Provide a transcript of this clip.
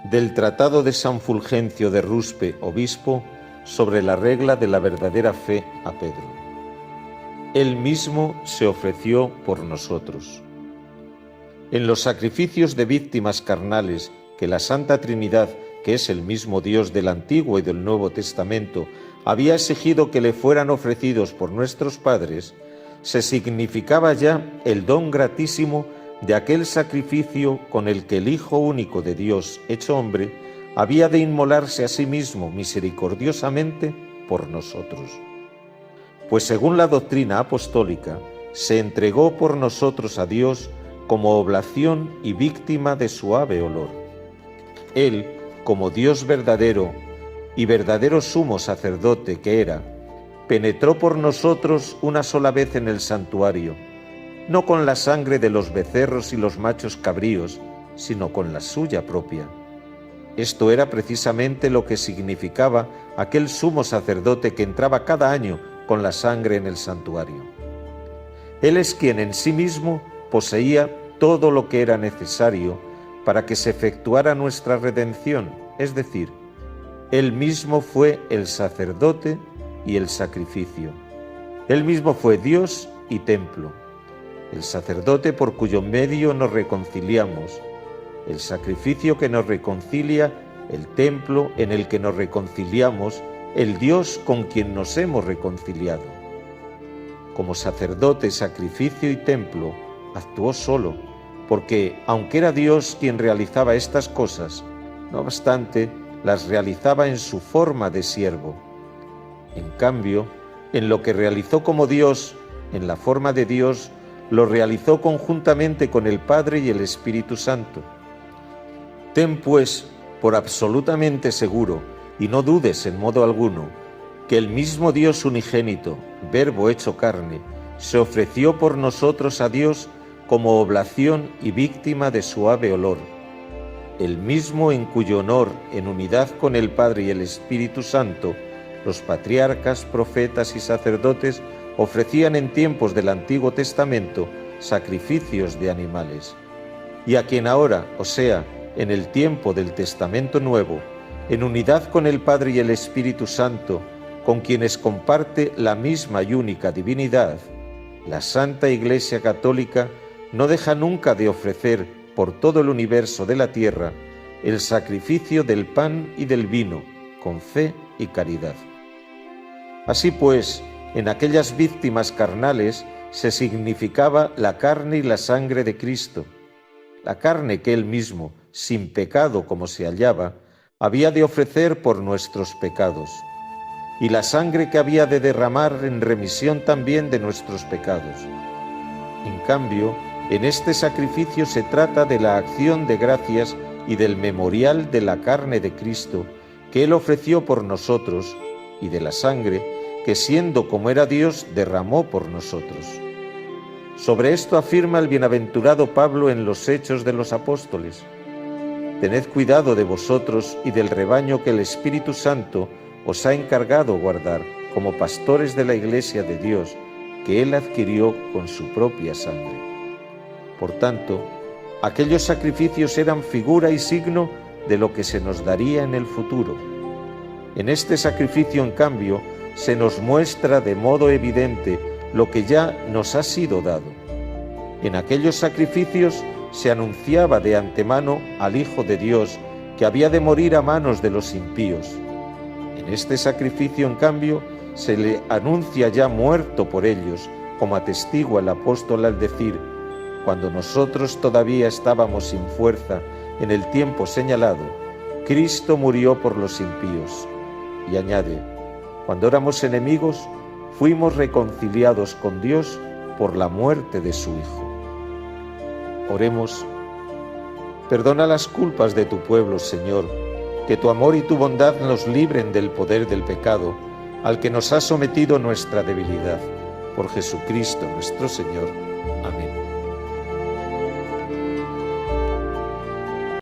Del Tratado de San Fulgencio de Ruspe, obispo, sobre la regla de la verdadera fe a Pedro. Él mismo se ofreció por nosotros. En los sacrificios de víctimas carnales que la Santa Trinidad, que es el mismo Dios del Antiguo y del Nuevo Testamento, había exigido que le fueran ofrecidos por nuestros padres, se significaba ya el don gratísimo de aquel sacrificio con el que el Hijo único de Dios, hecho hombre, había de inmolarse a sí mismo misericordiosamente por nosotros. Pues según la doctrina apostólica, se entregó por nosotros a Dios como oblación y víctima de suave olor. Él, como Dios verdadero y verdadero sumo sacerdote que era, penetró por nosotros una sola vez en el santuario, no con la sangre de los becerros y los machos cabríos, sino con la suya propia. Esto era precisamente lo que significaba aquel sumo sacerdote que entraba cada año con la sangre en el santuario. Él es quien en sí mismo poseía todo lo que era necesario para que se efectuara nuestra redención, es decir, Él mismo fue el sacerdote y el sacrificio. Él mismo fue Dios y templo, el sacerdote por cuyo medio nos reconciliamos, el sacrificio que nos reconcilia, el templo en el que nos reconciliamos, el Dios con quien nos hemos reconciliado. Como sacerdote, sacrificio y templo, actuó solo, porque, aunque era Dios quien realizaba estas cosas, no obstante, las realizaba en su forma de siervo. En cambio, en lo que realizó como Dios, en la forma de Dios, lo realizó conjuntamente con el Padre y el Espíritu Santo. Ten, pues, por absolutamente seguro, y no dudes en modo alguno, que el mismo Dios unigénito, Verbo hecho carne, se ofreció por nosotros a Dios como oblación y víctima de suave olor, el mismo en cuyo honor, en unidad con el Padre y el Espíritu Santo, los patriarcas, profetas y sacerdotes ofrecían en tiempos del Antiguo Testamento sacrificios de animales, y a quien ahora, o sea, en el tiempo del Testamento Nuevo, en unidad con el Padre y el Espíritu Santo, con quienes comparte la misma y única divinidad, la Santa Iglesia Católica no deja nunca de ofrecer por todo el universo de la tierra el sacrificio del pan y del vino, con fe y caridad. Así pues, en aquellas víctimas carnales se significaba la carne y la sangre de Cristo, la carne que Él mismo, sin pecado como se hallaba, había de ofrecer por nuestros pecados, y la sangre que había de derramar en remisión también de nuestros pecados. En cambio, en este sacrificio se trata de la acción de gracias y del memorial de la carne de Cristo que Él ofreció por nosotros, y de la sangre que, siendo como era Dios, derramó por nosotros. Sobre esto afirma el bienaventurado Pablo en los Hechos de los Apóstoles: tened cuidado de vosotros y del rebaño que el Espíritu Santo os ha encargado guardar como pastores de la Iglesia de Dios, que Él adquirió con su propia sangre. Por tanto, aquellos sacrificios eran figura y signo de lo que se nos daría en el futuro. En este sacrificio, en cambio, se nos muestra de modo evidente lo que ya nos ha sido dado. En aquellos sacrificios se anunciaba de antemano al Hijo de Dios que había de morir a manos de los impíos. En este sacrificio, en cambio, se le anuncia ya muerto por ellos, como atestigua el apóstol al decir: cuando nosotros todavía estábamos sin fuerza, en el tiempo señalado, Cristo murió por los impíos. Y añade: cuando éramos enemigos, fuimos reconciliados con Dios por la muerte de su Hijo. Oremos. Perdona las culpas de tu pueblo, Señor, que tu amor y tu bondad nos libren del poder del pecado, al que nos ha sometido nuestra debilidad. Por Jesucristo nuestro Señor. Amén.